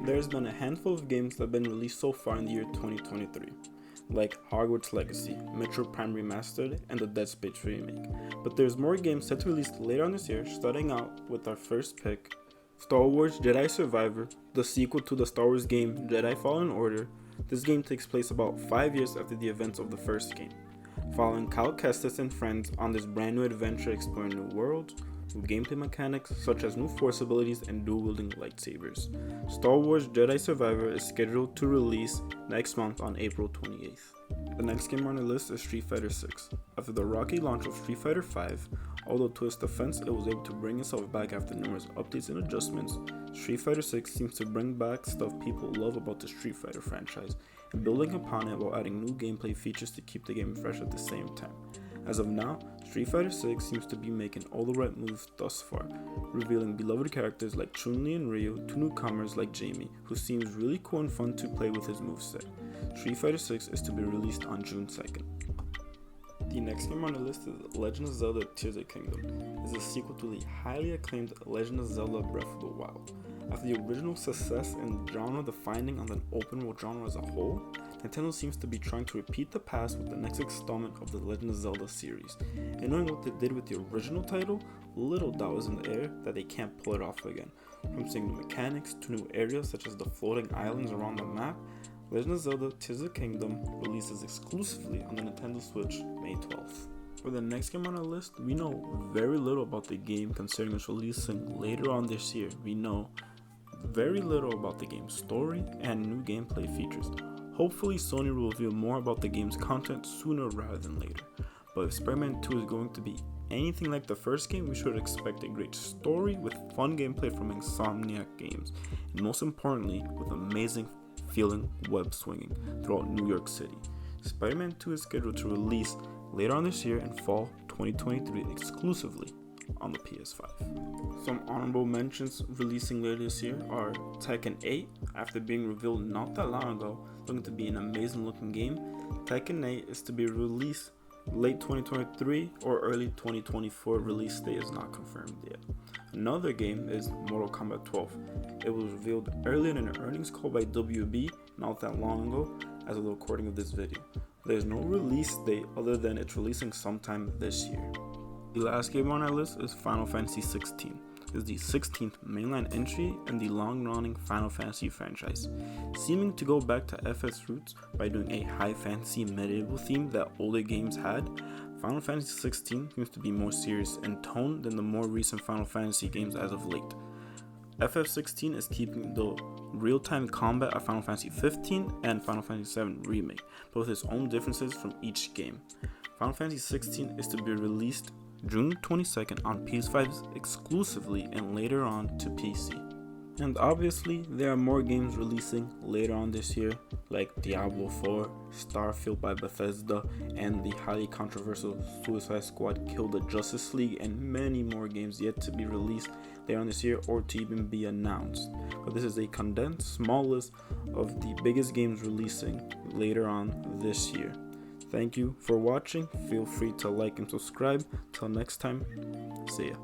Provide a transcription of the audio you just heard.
There's been a handful of games that have been released so far in the year 2023, like Hogwarts Legacy, Metroid Prime Remastered, and the Dead Space remake. But there's more games set to release later on this year, starting out with our first pick, Star Wars Jedi Survivor, the sequel to the Star Wars game Jedi Fallen Order. This game takes place about 5 years after the events of the first game, following Cal Kestis and friends on this brand new adventure exploring new worlds, new gameplay mechanics such as new force abilities and dual-wielding lightsabers. Star Wars Jedi Survivor is scheduled to release next month on April 28th. The next game on the list is Street Fighter 6. After the rocky launch of Street Fighter 5, although to its defense it was able to bring itself back after numerous updates and adjustments, Street Fighter 6 seems to bring back stuff people love about the Street Fighter franchise, and building upon it while adding new gameplay features to keep the game fresh at the same time. As of now, Street Fighter 6 seems to be making all the right moves thus far, revealing beloved characters like Chun-Li and Ryu to newcomers like Jamie, who seems really cool and fun to play with his moveset. Street Fighter 6 is to be released on June 2nd. The next game on the list is Legend of Zelda Tears of the Kingdom. It is a sequel to the highly acclaimed Legend of Zelda Breath of the Wild. After the original success in the genre defining on the open world genre as a whole, Nintendo seems to be trying to repeat the past with the next installment of the Legend of Zelda series. And knowing what they did with the original title, little doubt is in the air that they can't pull it off again. From seeing new mechanics to new areas such as the floating islands around the map, Legend of Zelda Tears of the Kingdom releases exclusively on the Nintendo Switch May 12th. For the next game on our list, we know very little about the game considering it's releasing later on this year. We know very little about the game's story and new gameplay features. Hopefully Sony will reveal more about the game's content sooner rather than later. But if Spider-Man 2 is going to be anything like the first game, we should expect a great story with fun gameplay from Insomniac Games, and most importantly, with amazing feeling web swinging throughout New York City. Spider-Man 2 is scheduled to release later on this year in fall 2023 exclusively on the PS5. Some honorable mentions releasing later this year are Tekken 8, after being revealed not that long ago, looking to be an amazing looking game. Tekken 8 is to be released late 2023 or early 2024. Release date is not confirmed yet. Another game is Mortal Kombat 12. It was revealed earlier in an earnings call by WB not that long ago as of the recording of this video. There's no release date other than it's releasing sometime this year. The last game on our list is Final Fantasy XVI. It is the 16th mainline entry in the long-running Final Fantasy franchise. Seeming to go back to FF's roots by doing a high fantasy medieval theme that older games had, Final Fantasy XVI seems to be more serious in tone than the more recent Final Fantasy games as of late. FF16 is keeping the real-time combat of Final Fantasy XV and Final Fantasy VII Remake, but with its own differences from each game. Final Fantasy XVI is to be released June 22nd on PS5 exclusively and later on to PC. And obviously, there are more games releasing later on this year, like Diablo 4, Starfield by Bethesda, and the highly controversial Suicide Squad Kill the Justice League, and many more games yet to be released later on this year or to even be announced. But this is a condensed, small list of the biggest games releasing later on this year. Thank you for watching. Feel free to like and subscribe. Till next time, see ya.